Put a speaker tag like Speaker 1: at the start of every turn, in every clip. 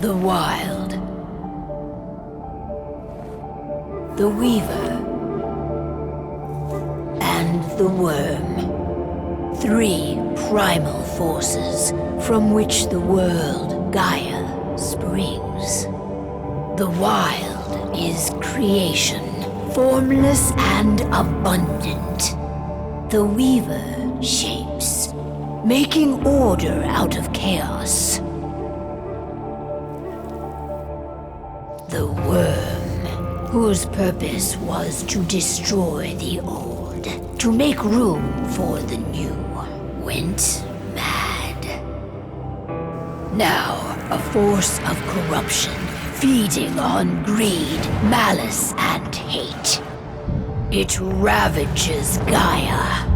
Speaker 1: The Wild. The Weaver. And the Worm. 3 primal forces from which the world, Gaia, springs. The Wild is creation, formless and abundant. The Weaver shapes, making order out of chaos. The Worm, whose purpose was to destroy the old, to make room for the new, went mad. Now, a force of corruption, feeding on greed, malice, and hate. It ravages Gaia.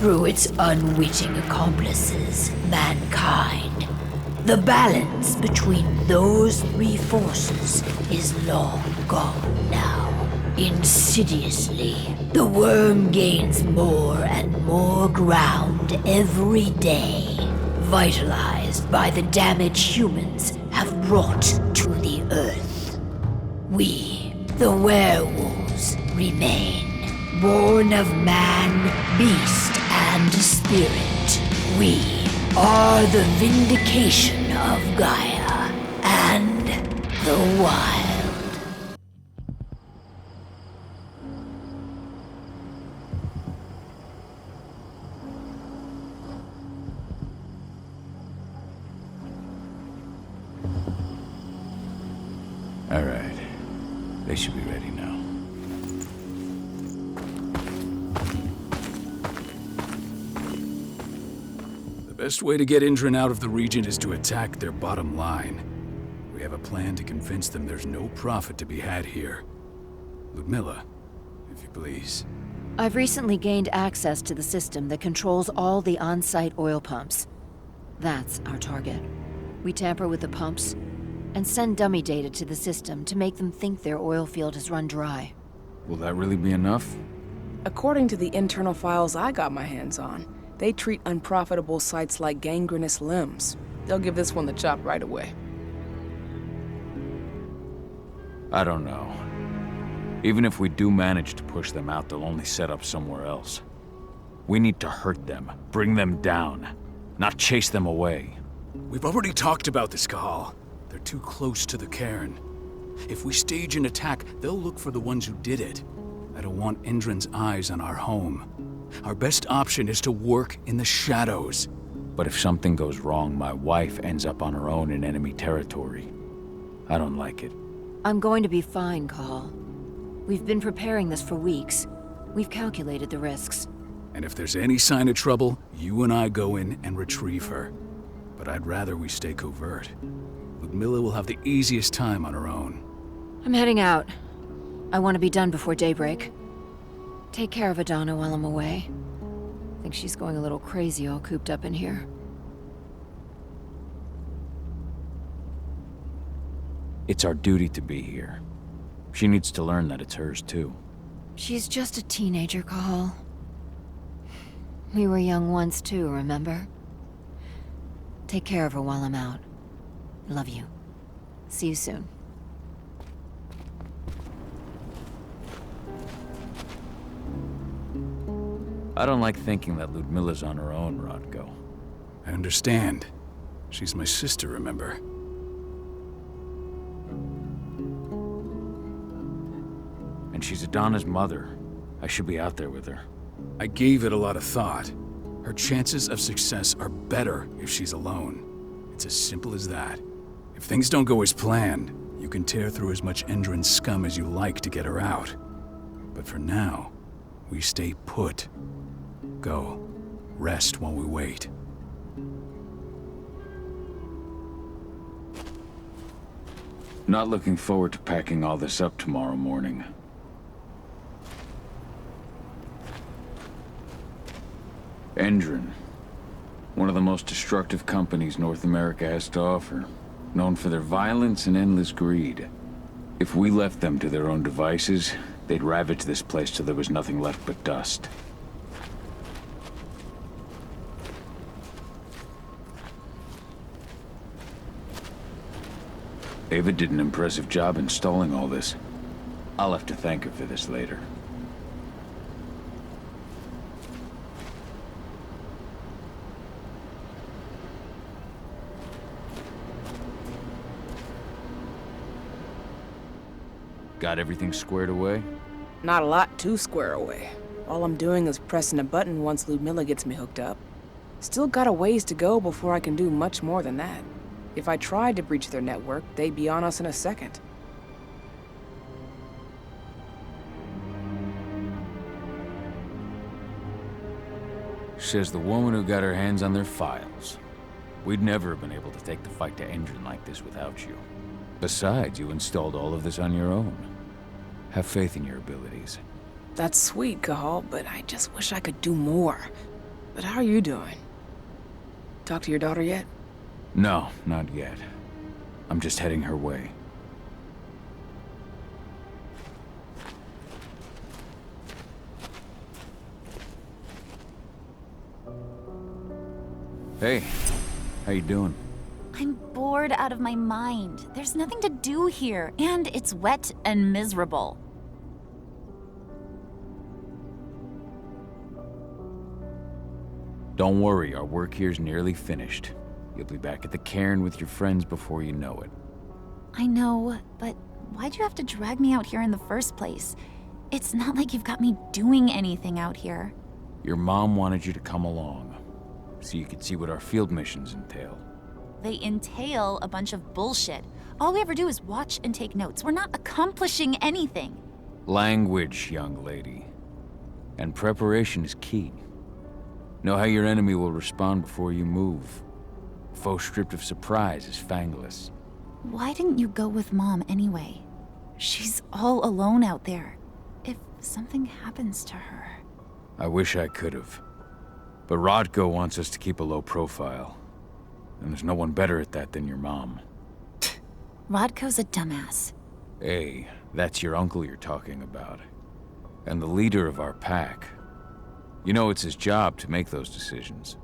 Speaker 1: Through its unwitting accomplices, mankind, the balance between those 3 forces is long gone now. Insidiously, the Worm gains more and more ground every day, vitalized by the damage humans have brought to the Earth. We, the werewolves, remain, born of man, beast, and spirit. We are the vindication of Gaia and the Wild.
Speaker 2: All right. They should be ready now.
Speaker 3: The best way to get Endron out of the region is to attack their bottom line. We have a plan to convince them there's no profit to be had here. Ludmilla, if you please.
Speaker 4: I've recently gained access to the system that controls all the on-site oil pumps. That's our target. We tamper with the pumps and send dummy data to the system to make them think their oil field has run dry.
Speaker 2: Will that really be enough?
Speaker 5: According to the internal files I got my hands on, they treat unprofitable sites like gangrenous limbs. They'll give this one the chop right away.
Speaker 2: I don't know. Even if we do manage to push them out, they'll only set up somewhere else. We need to hurt them, bring them down, not chase them away.
Speaker 3: We've already talked about this, Cahal. They're too close to the cairn. If we stage an attack, they'll look for the ones who did it. I don't want Endron's eyes on our home. Our best option is to work in the shadows.
Speaker 2: But if something goes wrong, my wife ends up on her own in enemy territory. I don't like it.
Speaker 4: I'm going to be fine, Cahal. We've been preparing this for weeks. We've calculated the risks.
Speaker 3: And if there's any sign of trouble, you and I go in and retrieve her. But I'd rather we stay covert. Ludmilla will have the easiest time on her own.
Speaker 4: I'm heading out. I want to be done before daybreak. Take care of Adana while I'm away. I think she's going a little crazy all cooped up in here.
Speaker 2: It's our duty to be here. She needs to learn that it's hers too.
Speaker 4: She's just a teenager, Cahal. We were young once too, remember? Take care of her while I'm out. Love you. See you soon.
Speaker 2: I don't like thinking that Ludmilla's on her own, Rodko.
Speaker 3: I understand. She's my sister, remember?
Speaker 2: And she's Adana's mother. I should be out there with her.
Speaker 3: I gave it a lot of thought. Her chances of success are better if she's alone. It's as simple as that. If things don't go as planned, you can tear through as much Endron scum as you like to get her out. But for now, we stay put. Go. Rest while we wait.
Speaker 2: Not looking forward to packing all this up tomorrow morning. Endron. One of the most destructive companies North America has to offer. Known for their violence and endless greed. If we left them to their own devices, they'd ravage this place till there was nothing left but dust. Ava did an impressive job installing all this. I'll have to thank her for this later. Got everything squared away?
Speaker 5: Not a lot to square away. All I'm doing is pressing a button once Ludmilla gets me hooked up. Still got a ways to go before I can do much more than that. If I tried to breach their network, they'd be on us in a second.
Speaker 2: Says the woman who got her hands on their files. We'd never have been able to take the fight to Endron like this without you. Besides, you installed all of this on your own. Have faith in your abilities.
Speaker 5: That's sweet, Cahal, but I just wish I could do more. But how are you doing? Talk to your daughter yet?
Speaker 2: No, not yet. I'm just heading her way. Hey, how you doing?
Speaker 6: I'm bored out of my mind. There's nothing to do here, and it's wet and miserable.
Speaker 2: Don't worry, our work here's nearly finished. You'll be back at the cairn with your friends before you know it.
Speaker 6: I know, but why'd you have to drag me out here in the first place? It's not like you've got me doing anything out here.
Speaker 2: Your mom wanted you to come along, so you could see what our field missions entail.
Speaker 6: They entail a bunch of bullshit. All we ever do is watch and take notes. We're not accomplishing anything.
Speaker 2: Language, young lady. And preparation is key. Know how your enemy will respond before you move. Foe stripped of surprise is fangless.
Speaker 6: Why didn't you go with Mom anyway? She's all alone out there. If something happens to her...
Speaker 2: I wish I could have. But Rodko wants us to keep a low profile. And there's no one better at that than your mom.
Speaker 6: Rodko's a dumbass.
Speaker 2: Hey, that's your uncle you're talking about. And the leader of our pack. You know it's his job to make those decisions.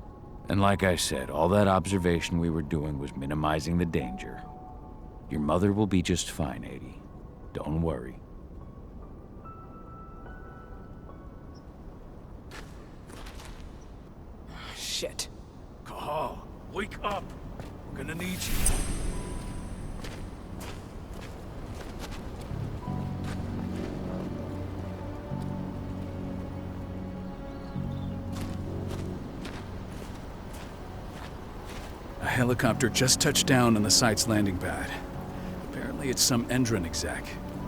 Speaker 2: And like I said, all that observation we were doing was minimizing the danger. Your mother will be just fine, Adie. Don't worry.
Speaker 5: Shit.
Speaker 3: Cahal, wake up! We're gonna need you. A helicopter just touched down on the site's landing pad. Apparently it's some Endron exec.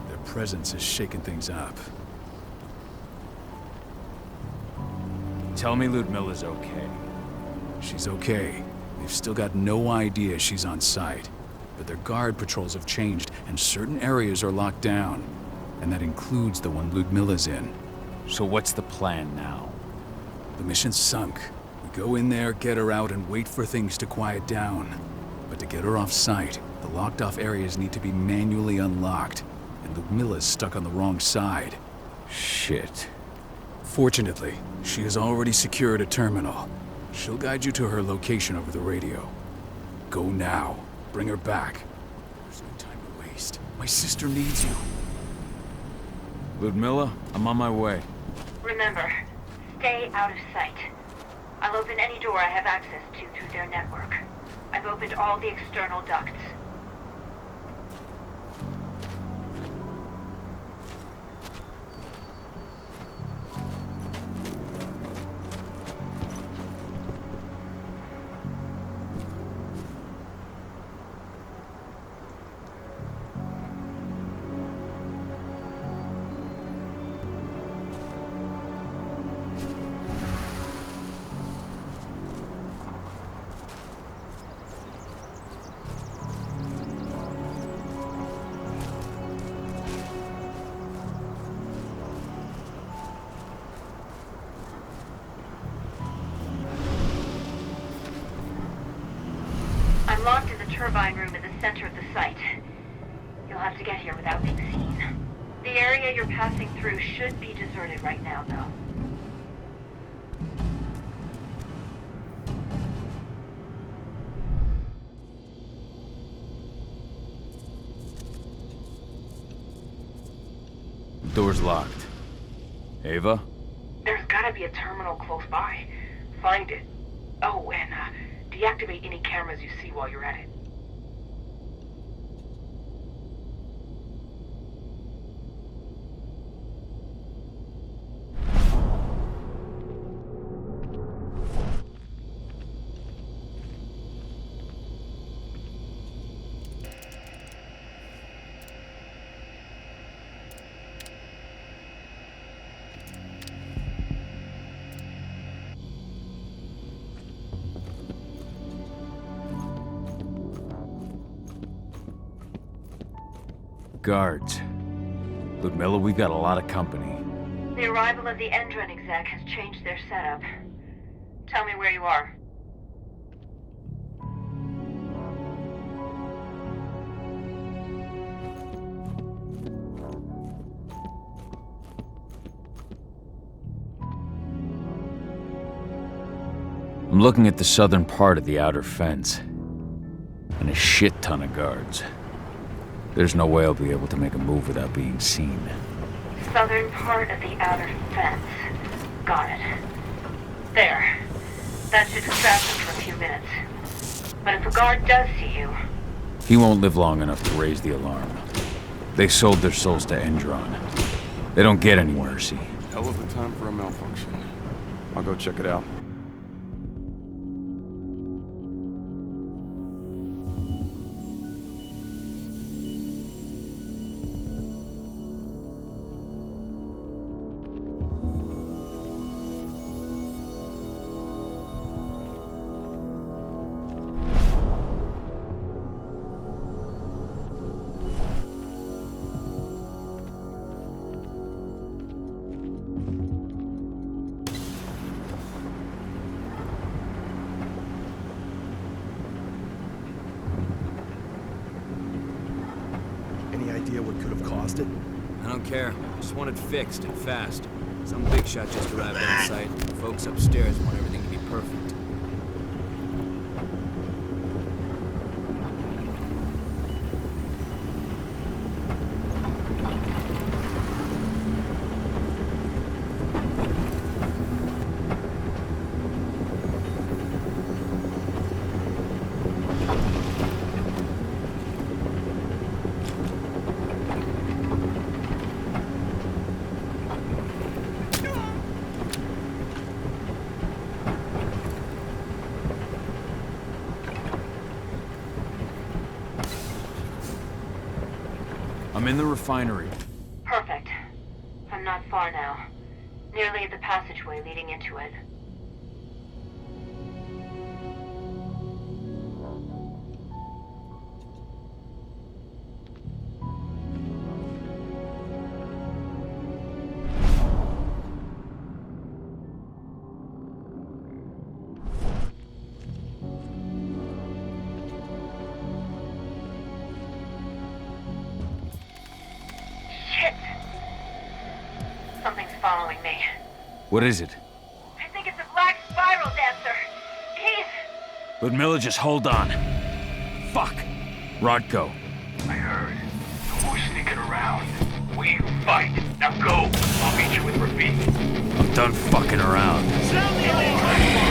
Speaker 3: Their presence is shaking things up.
Speaker 2: Tell me Ludmilla's okay.
Speaker 3: She's okay. They've still got no idea she's on site. But their guard patrols have changed, and certain areas are locked down. And that includes the one Ludmilla's in.
Speaker 2: So what's the plan now?
Speaker 3: The mission's sunk. We go in there, get her out, and wait for things to quiet down. But to get her off site, the locked-off areas need to be manually unlocked. And Ludmilla's stuck on the wrong side.
Speaker 2: Shit.
Speaker 3: Fortunately, she has already secured a terminal. She'll guide you to her location over the radio. Go now. Bring her back. There's no time to waste. My sister needs you.
Speaker 2: Ludmilla, I'm on my way.
Speaker 7: Remember, stay out of sight. I'll open any door I have access to through their network. I've opened all the external ducts. I'm locked in the turbine room in the center of the site. You'll have to get here without being seen. The area you're passing through should be deserted right now, though.
Speaker 2: Door's locked. Ava?
Speaker 5: There's gotta be a terminal close by. Find it. Oh, and deactivate any cameras you see while you're at it.
Speaker 2: Guards. Ludmilla, we've got a lot of company.
Speaker 7: The arrival of the Endron exec has changed their setup. Tell me where you are.
Speaker 2: I'm looking at the southern part of the outer fence. And a shit ton of guards. There's no way I'll be able to make a move without being seen.
Speaker 7: Southern part of the outer fence. Got it. There. That should distract them for a few minutes. But if a guard does see you...
Speaker 2: He won't live long enough to raise the alarm. They sold their souls to Endron. They don't get any mercy.
Speaker 8: Hell of a time for a malfunction. I'll go check it out.
Speaker 9: Any idea what could have caused it?
Speaker 10: I don't care. Just want it fixed and fast. Some big shot just arrived on site. Folks upstairs want everything to be perfect.
Speaker 2: I'm in the refinery.
Speaker 7: Perfect. I'm not far now. Nearly at the passageway leading into it. Something's following me.
Speaker 2: What is it?
Speaker 7: I think it's a black spiral dancer. He's...
Speaker 2: Ludmilla, just hold on. Fuck! Rodko.
Speaker 11: I heard. No more sneaking around. We fight. Now go. I'll meet you with Rafik.
Speaker 2: I'm done fucking around.
Speaker 11: Sound the alarm!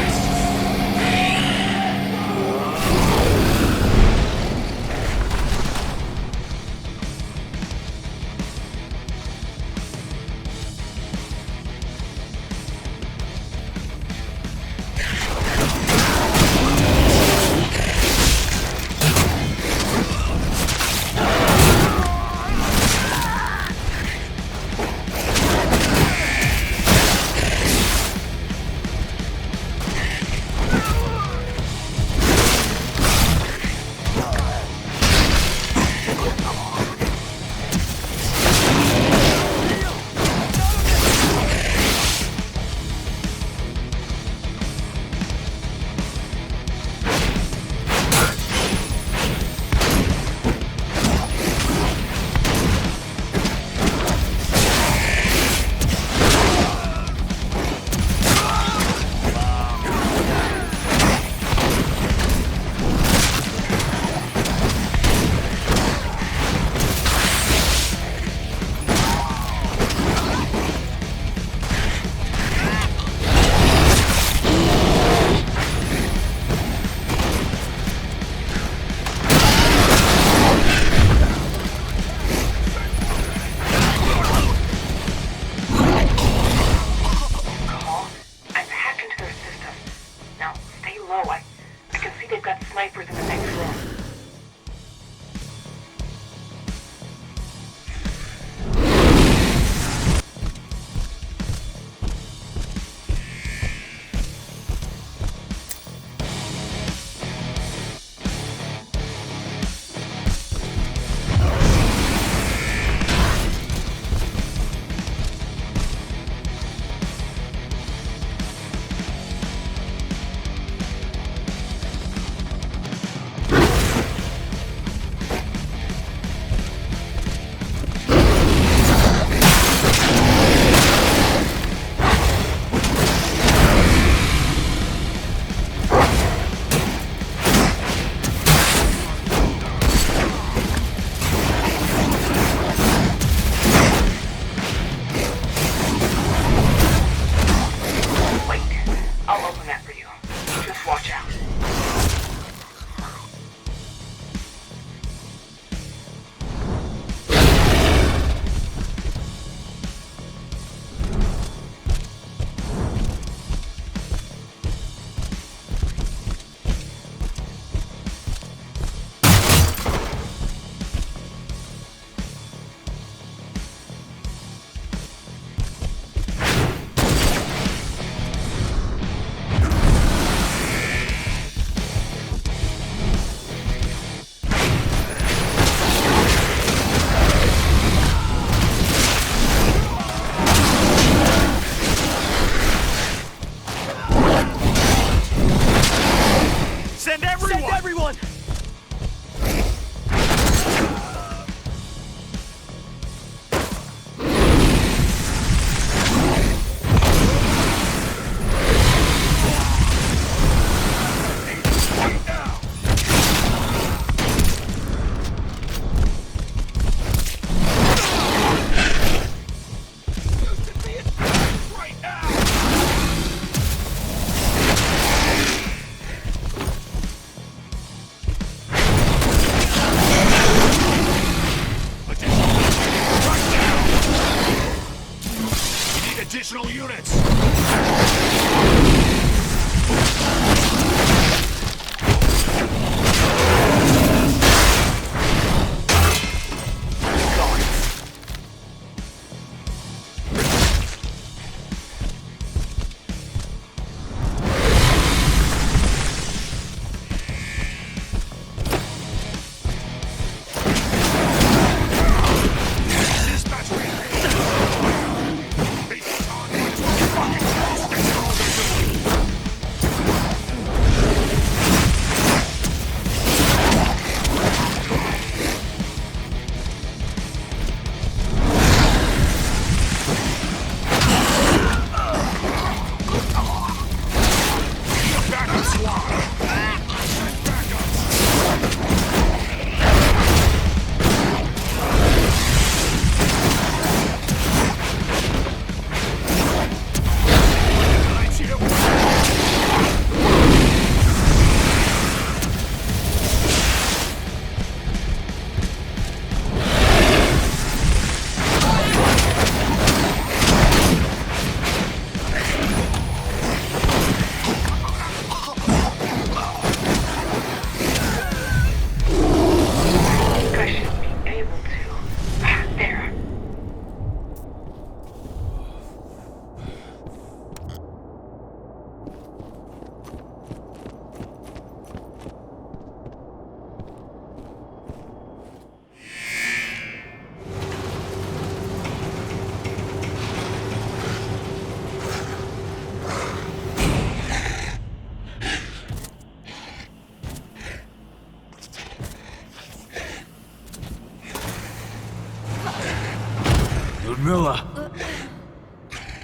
Speaker 3: Ludmilla!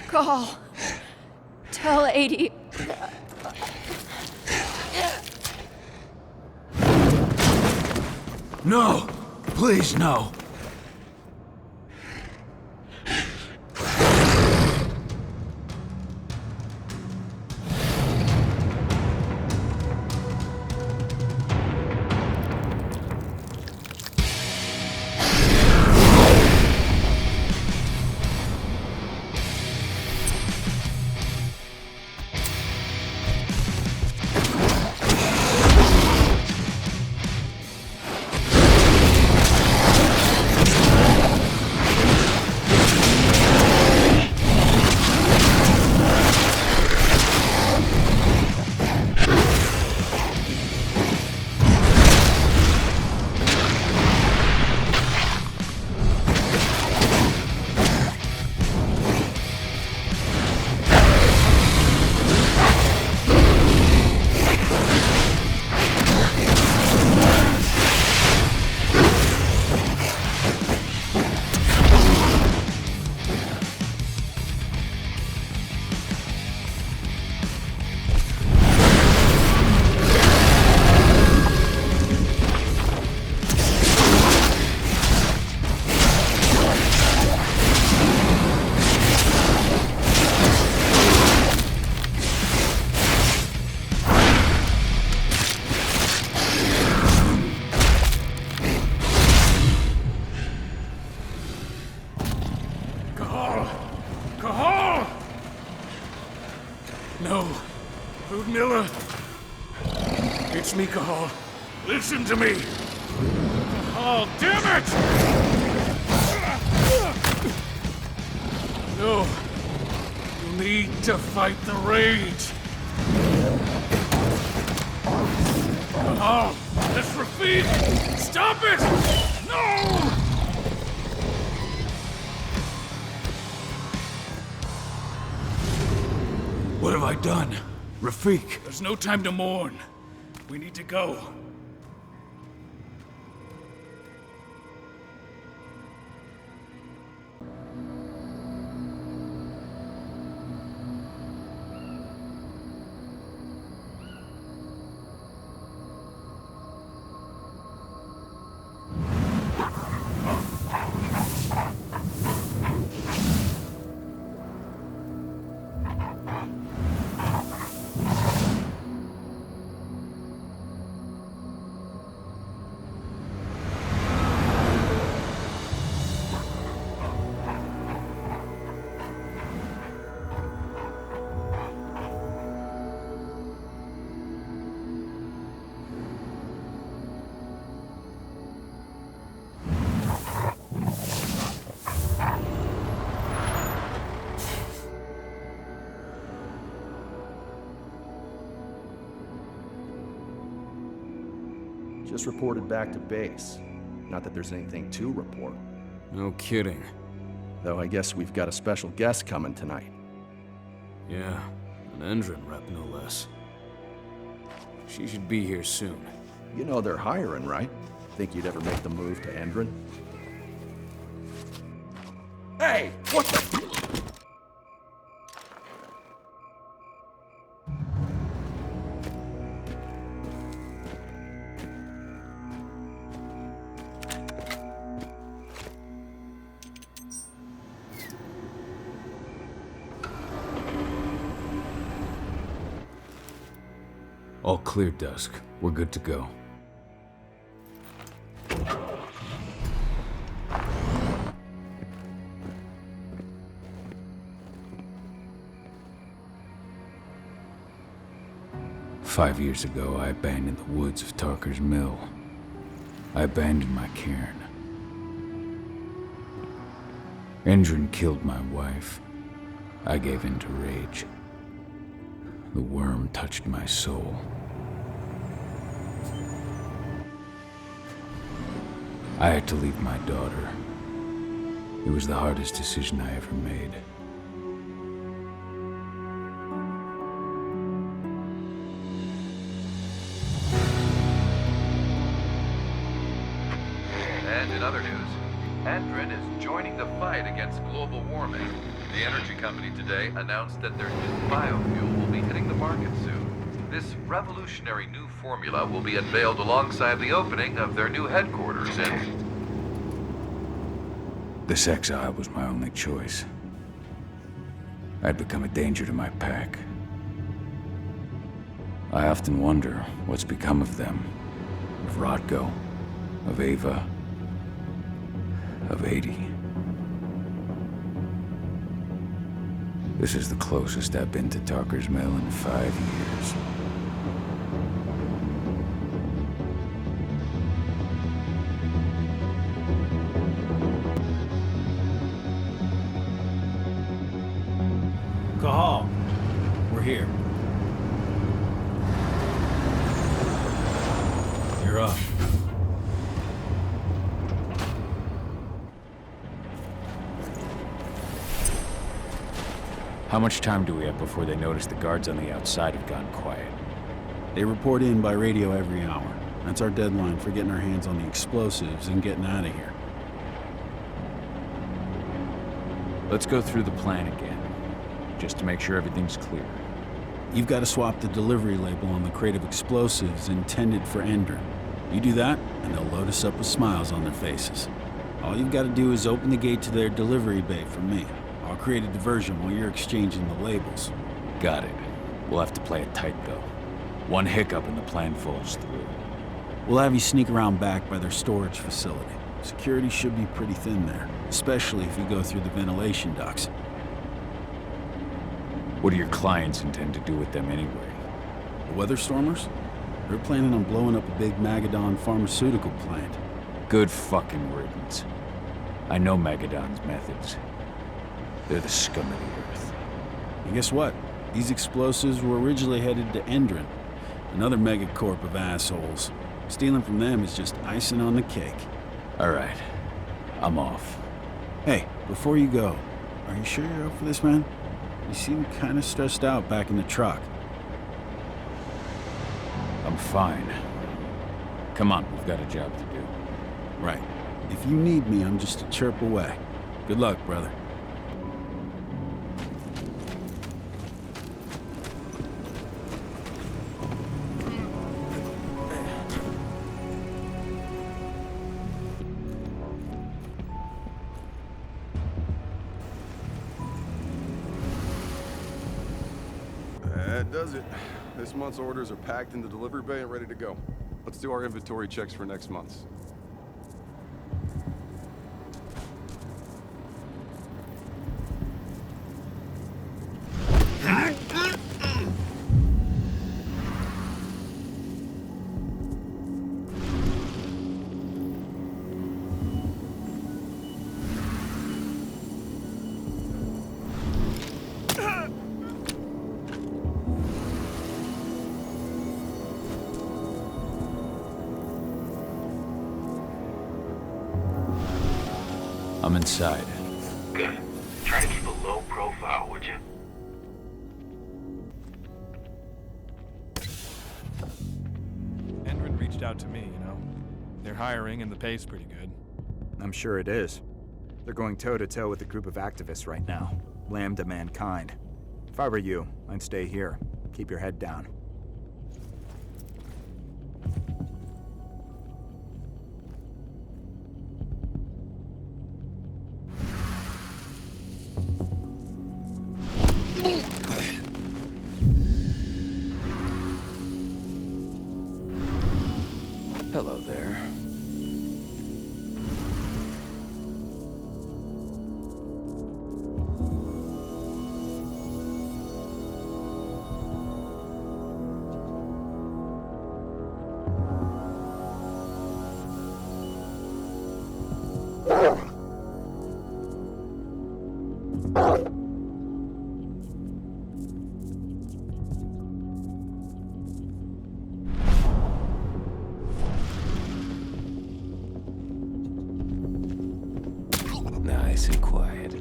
Speaker 4: Cahal. Tell 80.
Speaker 3: No! Please, no!
Speaker 12: Cahal! No. Ludmilla. It's me, Cahal. Listen to me. Cahal, damn it! No. You need to fight the rage. Cahal, that's Rafik! Stop it! No!
Speaker 3: What have I done? Rafik!
Speaker 12: There's no time to mourn. We need to go.
Speaker 9: Just reported back to base. Not that there's anything to report.
Speaker 10: No kidding.
Speaker 9: Though I guess we've got a special guest coming tonight.
Speaker 10: Yeah, an Endron rep no less. She should be here soon.
Speaker 9: You know they're hiring, right? Think you'd ever make the move to Endron? Hey! What the...
Speaker 3: All clear, Dusk. We're good to go. "5 years ago, I abandoned the woods of Tarker's Mill. I abandoned my cairn. Endron killed my wife. I gave in to rage. The worm touched my soul. I had to leave my daughter. It was the hardest decision I ever made.
Speaker 13: And in other news, Endron is joining the fight against global warming. The energy company today announced that their new biofuel will be hitting the market soon. This revolutionary new formula will be unveiled alongside the opening of their new headquarters in...
Speaker 2: This exile was my only choice. I'd become a danger to my pack. I often wonder what's become of them. Of Rodko, of Ava, of 80. This is the closest I've been to Talker's Mill in 5 years.
Speaker 10: Cahal, we're here. You're up.
Speaker 2: How much time do we have before they notice the guards on the outside have gone quiet?
Speaker 3: They report in by radio every hour. That's our deadline for getting our hands on the explosives and getting out of here.
Speaker 2: Let's go through the plan again, just to make sure everything's clear.
Speaker 3: You've got to swap the delivery label on the crate of explosives intended for Endron. You do that, and they'll load us up with smiles on their faces. All you've got to do is open the gate to their delivery bay for me. I'll create a diversion while you're exchanging the labels.
Speaker 2: Got it. We'll have to play it tight, though. One hiccup and the plan falls through.
Speaker 3: We'll have you sneak around back by their storage facility. Security should be pretty thin there, especially if you go through the ventilation ducts.
Speaker 2: What do your clients intend to do with them anyway?
Speaker 3: The Weatherstormers? They're planning on blowing up a big Magadon pharmaceutical plant.
Speaker 2: Good fucking riddance. I know Magadon's methods. They're the scum of the earth.
Speaker 3: And guess what? These explosives were originally headed to Endron, another megacorp of assholes. Stealing from them is just icing on the cake.
Speaker 2: All right. I'm off.
Speaker 3: Hey, before you go, are you sure you're up for this, man? You seem kind of stressed out back in the truck.
Speaker 2: I'm fine. Come on, we've got a job to do.
Speaker 3: Right. If you need me, I'm just a chirp away. Good luck, brother.
Speaker 8: That does it. This month's orders are packed in the delivery bay and ready to go. Let's do our inventory checks for next month's.
Speaker 2: I'm inside.
Speaker 11: Good. Try to keep a low profile, would you?
Speaker 14: Endron reached out to me, you know. They're hiring and the pay's pretty good.
Speaker 15: I'm sure it is. They're going toe-to-toe with a group of activists right now. Lambda mankind. If I were you, I'd stay here. Keep your head down.
Speaker 2: Hello there. Nice and quiet.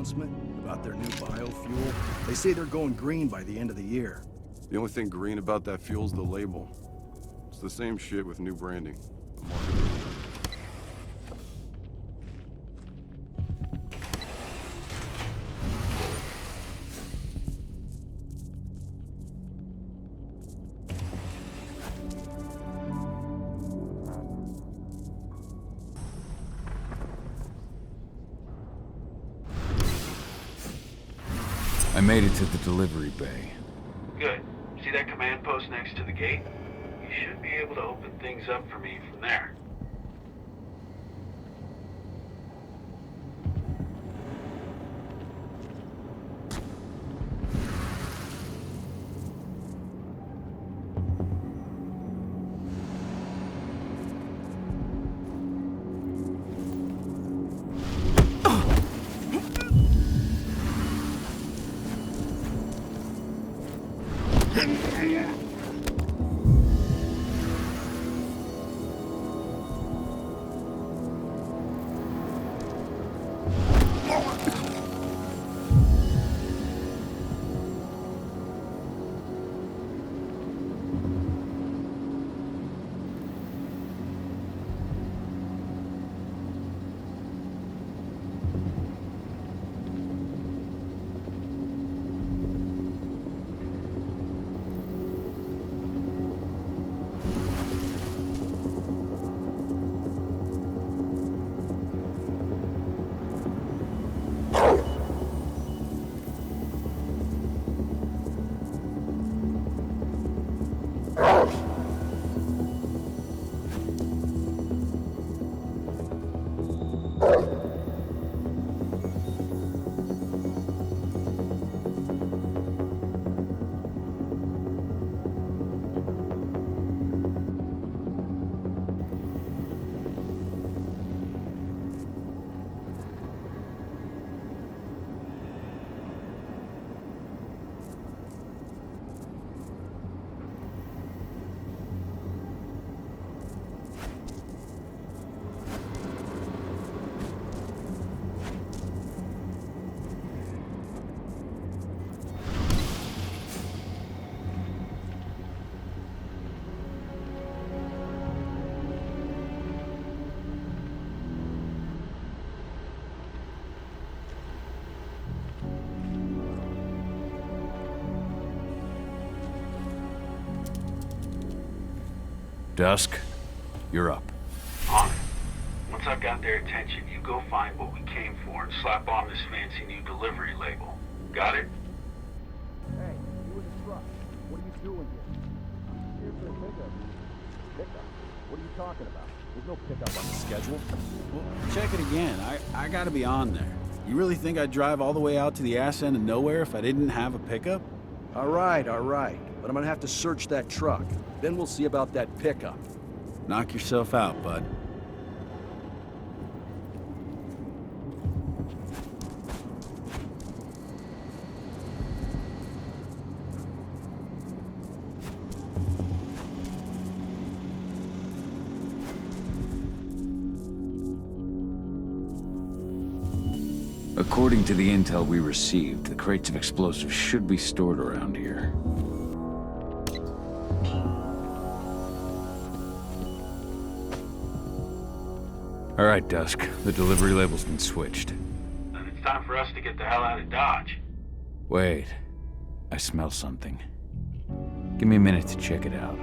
Speaker 9: announcement about their new biofuel? They say they're going green by the end of the year.
Speaker 8: The only thing green about that fuel's the label. It's the same shit with new branding. The marketing.
Speaker 2: I made it to the delivery bay.
Speaker 11: Good. See that command post next to the gate? You should be able to open things up for me from there.
Speaker 2: Dusk, you're up.
Speaker 11: On it. Once I've got their attention, you go find what we came for and slap on this fancy new delivery label. Got it?
Speaker 9: Hey, you in the truck. What are you doing here? Here for a pickup. Pickup? What are you talking about? There's no pickup on the schedule.
Speaker 16: Well, check it again. I gotta be on there. You really think I'd drive all the way out to the ass end of nowhere if I didn't have a pickup?
Speaker 9: All right. But I'm gonna have to search that truck. Then we'll see about that pickup.
Speaker 16: Knock yourself out, bud.
Speaker 2: According to the intel we received, the crates of explosives should be stored around here. All right, Dusk. The delivery label's been switched.
Speaker 11: Then it's time for us to get the hell out of Dodge.
Speaker 2: Wait. I smell something. Give me a minute to check it out.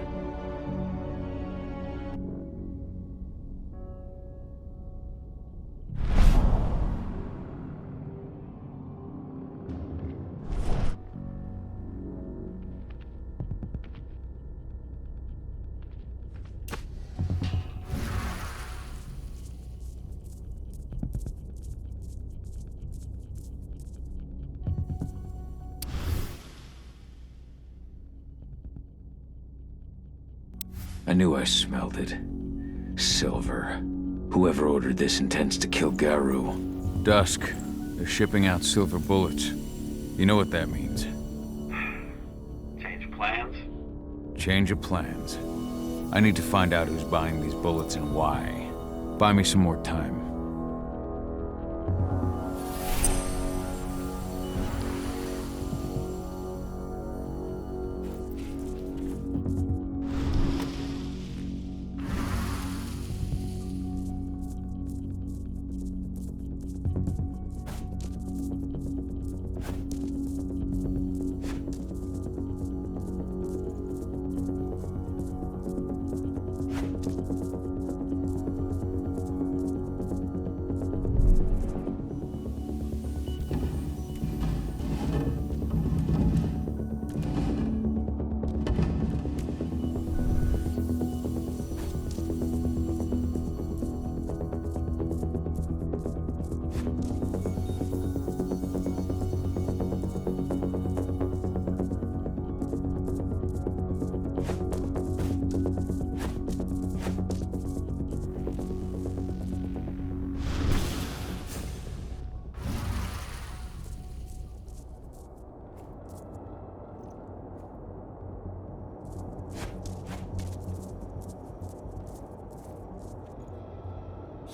Speaker 2: I knew I smelled it. Silver. Whoever ordered this intends to kill Garu. Dusk. They're shipping out silver bullets. You know what that means.
Speaker 11: Change of plans?
Speaker 2: Change of plans. I need to find out who's buying these bullets and why. Buy me some more time.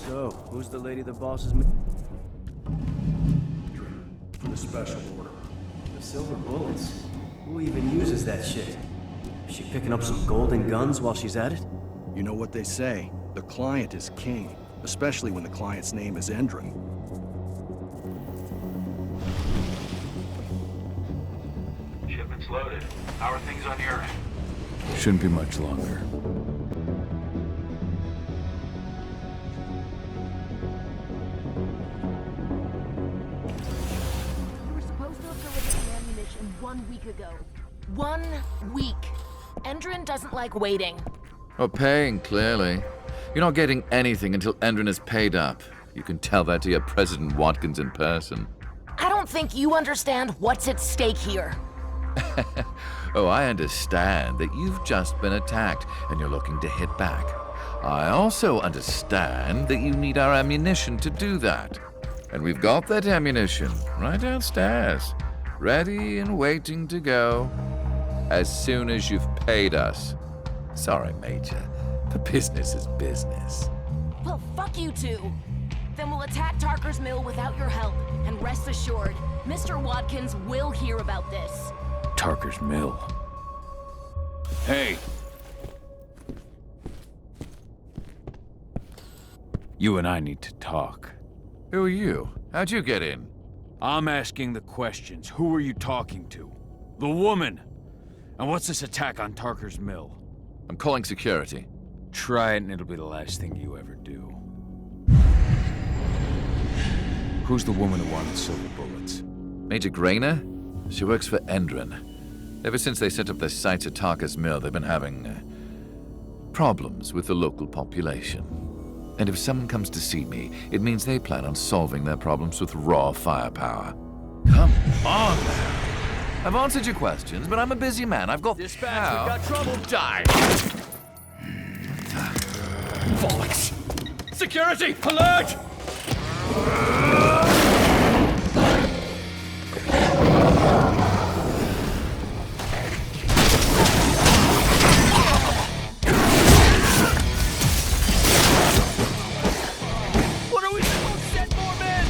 Speaker 17: So, who's the lady the boss is
Speaker 9: For the special order.
Speaker 17: The silver bullets? Who even uses that shit? Is she picking up some golden guns while she's at it?
Speaker 9: You know what they say, the client is king, especially when the client's name is Endron.
Speaker 11: Shipment's loaded. How are things on your end?
Speaker 2: Shouldn't be much longer.
Speaker 18: You were supposed to have delivered the ammunition 1 week ago. 1 week. Endron doesn't like waiting.
Speaker 13: Oh, paying, clearly. You're not getting anything until Endron is paid up. You can tell that to your President Watkins in person.
Speaker 18: I don't think you understand what's at stake here.
Speaker 13: Oh, I understand that you've just been attacked and you're looking to hit back. I also understand that you need our ammunition to do that. And we've got that ammunition right downstairs, ready and waiting to go as soon as you've paid us. Sorry, Major, but business is business.
Speaker 18: Well, fuck you two. Then we'll attack Tarker's Mill without your help. And rest assured, Mr. Watkins will hear about this.
Speaker 2: Tarker's Mill. Hey! You and I need to talk.
Speaker 13: Who are you? How'd you get in?
Speaker 2: I'm asking the questions. Who are you talking to? The woman! And what's this attack on Tarker's Mill?
Speaker 13: I'm calling security.
Speaker 2: Try it and it'll be the last thing you ever do. Who's the woman who wanted silver bullets?
Speaker 13: Major Grainer? She works for Endron. Ever since they set up their sights at Tarker's Mill, they've been having problems with the local population. And if someone comes to see me, it means they plan on solving their problems with raw firepower. Come on now. I've answered your questions, but I'm a busy man. I've got...
Speaker 17: Dispatch, we've got trouble.
Speaker 13: Die! Bollocks! Security! Alert!
Speaker 17: What are we supposed to send more men?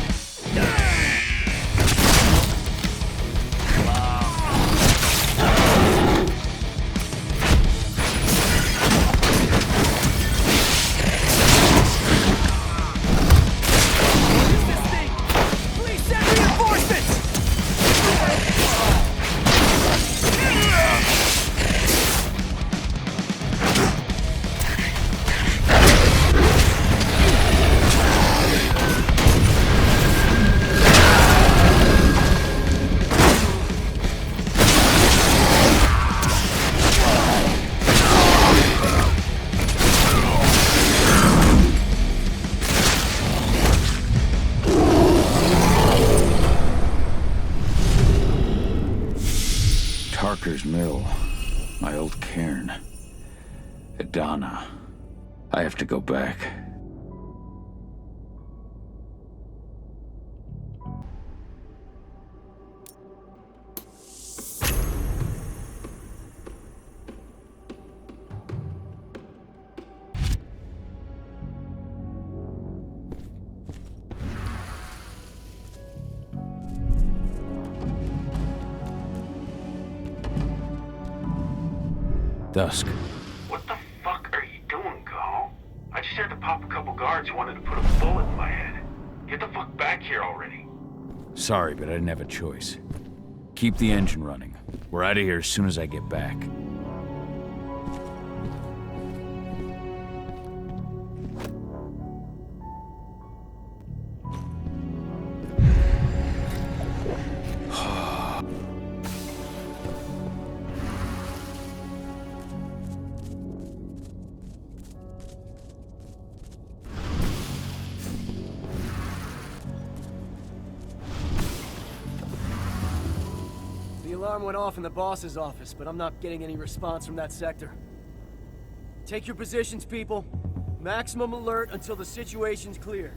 Speaker 2: Tarker's Mill. My old cairn. Adana. I have to go back. Dusk.
Speaker 11: What the fuck are you doing, Cahal? I just had to pop a couple guards who wanted to put a bullet in my head. Get the fuck back here already.
Speaker 2: Sorry, but I didn't have a choice. Keep the engine running. We're out of here as soon as I get back.
Speaker 17: The alarm went off in the boss's office, but I'm not getting any response from that sector. Take your positions, people. Maximum alert until the situation's clear.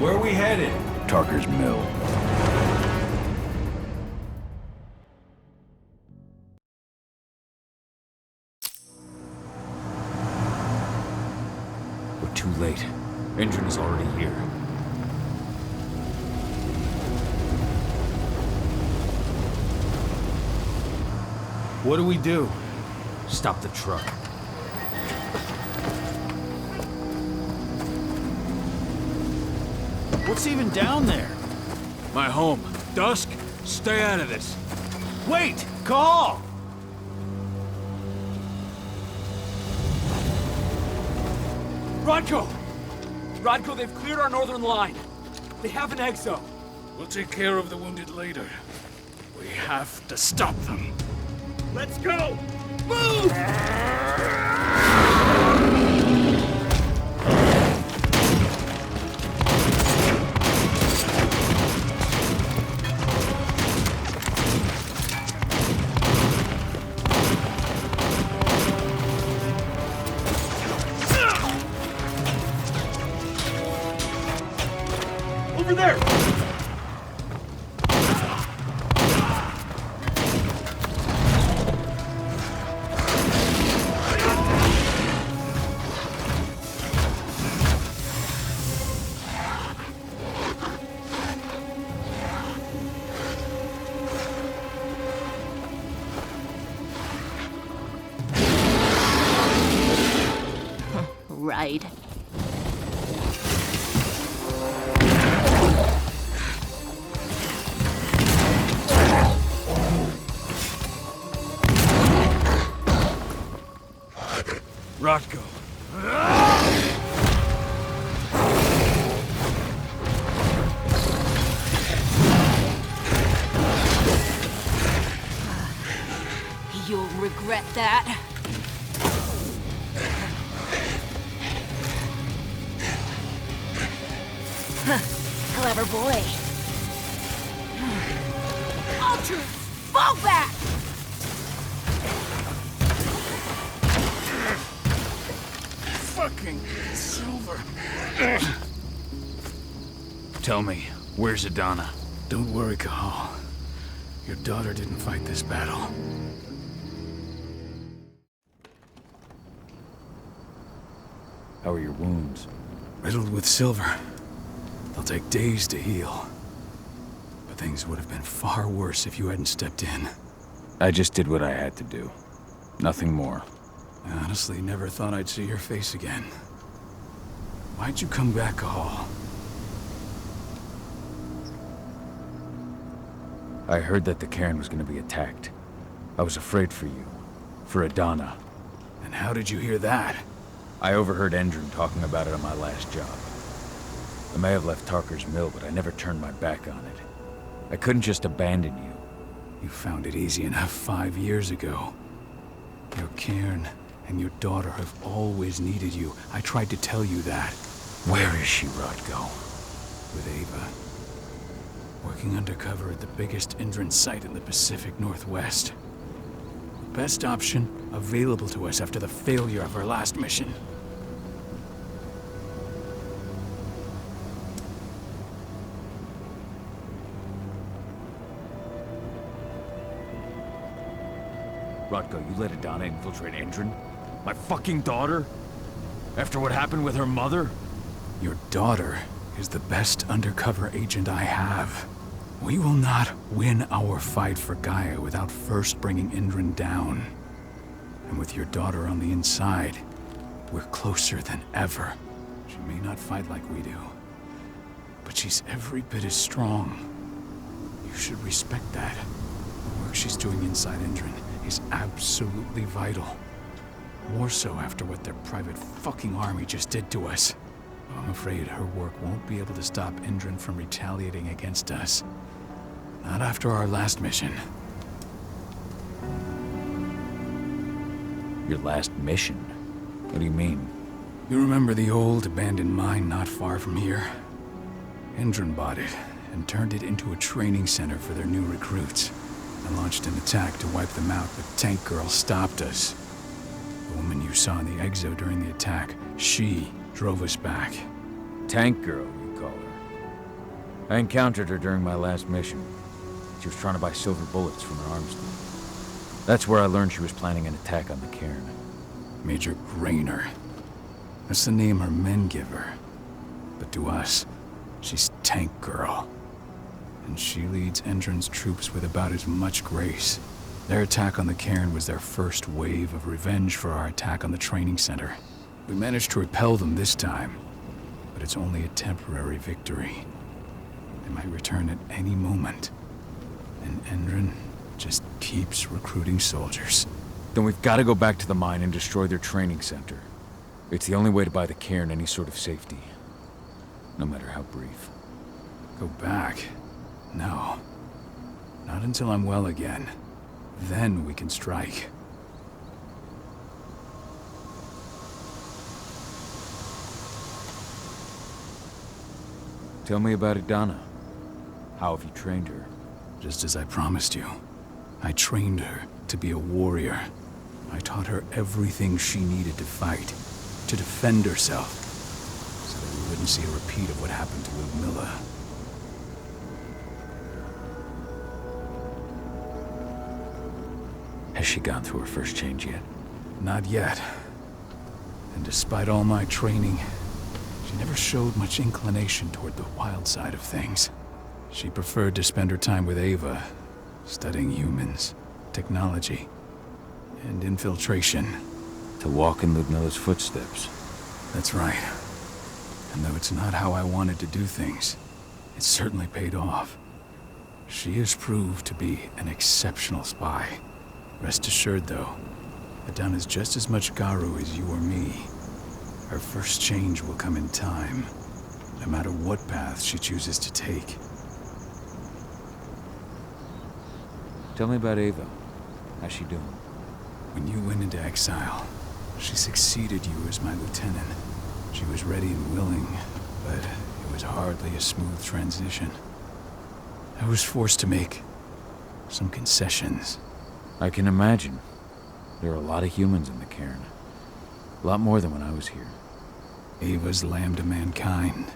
Speaker 16: Where are we headed?
Speaker 2: Tarker's Mill. We're too late. Endron is already here.
Speaker 16: What do we do?
Speaker 2: Stop the truck.
Speaker 16: What's even down there?
Speaker 12: My home. Dusk, stay out of this.
Speaker 16: Wait! Cahal!
Speaker 17: Rodko! Rodko, they've cleared our northern line. They have an exo.
Speaker 12: We'll take care of the wounded later. We have to stop them.
Speaker 17: Let's go! Move! Over there!
Speaker 18: Right.
Speaker 12: Rodko.
Speaker 18: You'll regret that. Clever boy. All troops, fall back!
Speaker 12: Fucking Silver.
Speaker 2: Tell me, where's Adana?
Speaker 3: Don't worry, Cahal. Your daughter didn't fight this battle.
Speaker 2: How are your wounds?
Speaker 3: Riddled with silver. They'll take days to heal. But things would have been far worse if you hadn't stepped in.
Speaker 2: I just did what I had to do. Nothing more.
Speaker 3: I honestly never thought I'd see your face again. Why'd you come back, Cahal?
Speaker 2: I heard that the cairn was going to be attacked. I was afraid for you. For Adana.
Speaker 3: And how did you hear that?
Speaker 2: I overheard Endron talking about it on my last job. I may have left Tarker's Mill, but I never turned my back on it. I couldn't just abandon you.
Speaker 3: You found it easy enough 5 years ago. Your cairn and your daughter have always needed you. I tried to tell you that.
Speaker 2: Where is she, Rodko?
Speaker 3: With Ava. Working undercover at the biggest Endron site in the Pacific Northwest. The best option available to us after the failure of our last mission.
Speaker 2: Rodko, you let Adana infiltrate Endron? My fucking daughter? After what happened with her mother?
Speaker 3: Your daughter is the best undercover agent I have. We will not win our fight for Gaia without first bringing Endron down. And with your daughter on the inside, we're closer than ever. She may not fight like we do, but she's every bit as strong. You should respect that. The work she's doing inside Endron is absolutely vital. More so after what their private fucking army just did to us. I'm afraid her work won't be able to stop Endron from retaliating against us. Not after our last mission.
Speaker 2: Your last mission? What do you mean?
Speaker 3: You remember the old abandoned mine not far from here? Endron bought it and turned it into a training center for their new recruits. I launched an attack to wipe them out, but Tank Girl stopped us. The woman you saw in the exo during the attack, she drove us back.
Speaker 2: Tank Girl, you call her? I encountered her during my last mission. She was trying to buy silver bullets from her arms dealer. That's where I learned she was planning an attack on the cairn.
Speaker 3: Major Grainer. That's the name her men give her. But to us, she's Tank Girl. And she leads Endron's troops with about as much grace. Their attack on the cairn was their first wave of revenge for our attack on the training center. We managed to repel them this time, but it's only a temporary victory. They might return at any moment. And Endron just keeps recruiting soldiers.
Speaker 2: Then we've got to go back to the mine and destroy their training center. It's the only way to buy the cairn any sort of safety. No matter how brief.
Speaker 3: Go back? No. Not until I'm well again. Then we can strike.
Speaker 2: Tell me about Idana. How have you trained her?
Speaker 3: Just as I promised you. I trained her to be a warrior. I taught her everything she needed to fight, to defend herself, so that we wouldn't see a repeat of what happened to Ludmilla.
Speaker 2: Has she gone through her first change yet?
Speaker 3: Not yet. And despite all my training, she never showed much inclination toward the wild side of things. She preferred to spend her time with Ava, studying humans, technology, and infiltration.
Speaker 2: To walk in Ludmilla's footsteps.
Speaker 3: That's right. And though it's not how I wanted to do things, it certainly paid off. She has proved to be an exceptional spy. Rest assured, though, Idana's just as much Garu as you or me. Her first change will come in time, no matter what path she chooses to take.
Speaker 2: Tell me about Ava. How's she doing?
Speaker 3: When you went into exile, she succeeded you as my lieutenant. She was ready and willing, but it was hardly a smooth transition. I was forced to make some concessions.
Speaker 2: I can imagine. There are a lot of humans in the cairn. A lot more than when I was here.
Speaker 3: Ava's Lambda Mankind.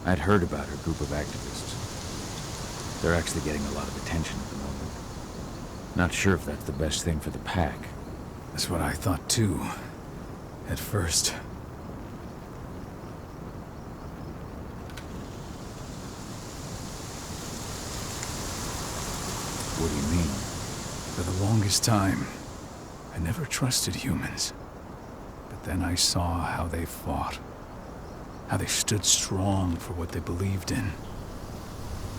Speaker 2: I'd heard about her group of activists. They're actually getting a lot of attention at the moment. Not sure if that's the best thing for the pack.
Speaker 3: That's what I thought too, at first.
Speaker 2: What do you mean?
Speaker 3: For the longest time, I never trusted humans. But then I saw how they fought. How they stood strong for what they believed in.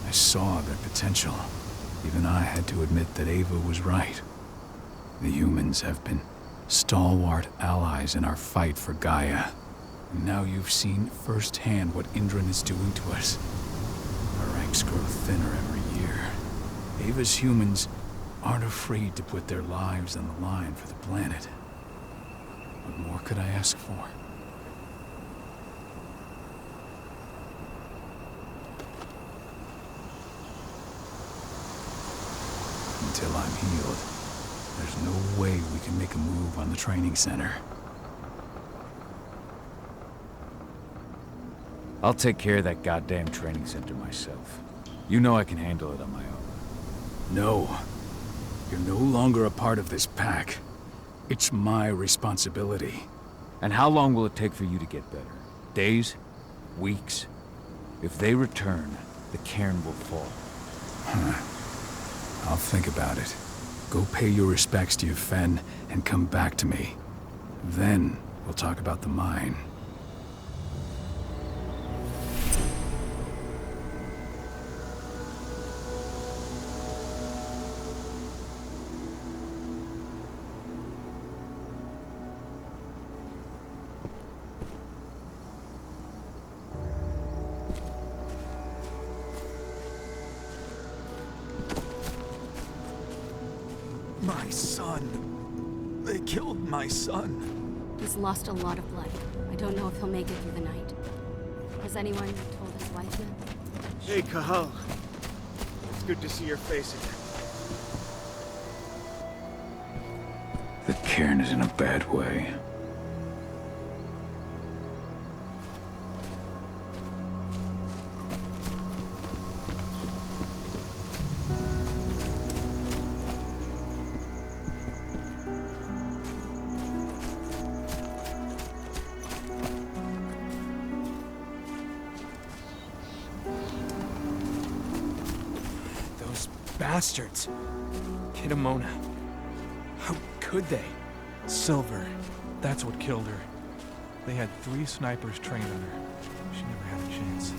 Speaker 3: I saw their potential. Even I had to admit that Ava was right. The humans have been stalwart allies in our fight for Gaia. And now you've seen firsthand what Endron is doing to us. Our ranks grow thinner every year. Ava's humans aren't afraid to put their lives on the line for the planet. What more could I ask for? Until I'm healed, there's no way we can make a move on the training center.
Speaker 2: I'll take care of that goddamn training center myself. You know I can handle it on my own.
Speaker 3: No. You're no longer a part of this pack. It's my responsibility.
Speaker 2: And how long will it take for you to get better? Days? Weeks? If they return, the cairn will fall.
Speaker 3: I'll think about it. Go pay your respects to your Fen and come back to me. Then we'll talk about the mine.
Speaker 19: My son. They killed my son.
Speaker 20: He's lost a lot of blood. I don't know if he'll make it through the night. Has anyone told his wife yet?
Speaker 19: Hey, Cahal. It's good to see your face again.
Speaker 2: The cairn is in a bad way.
Speaker 14: bastards. Kidamona. How could they? Silver. That's what killed her. They had 3 snipers trained on her. She never had a chance.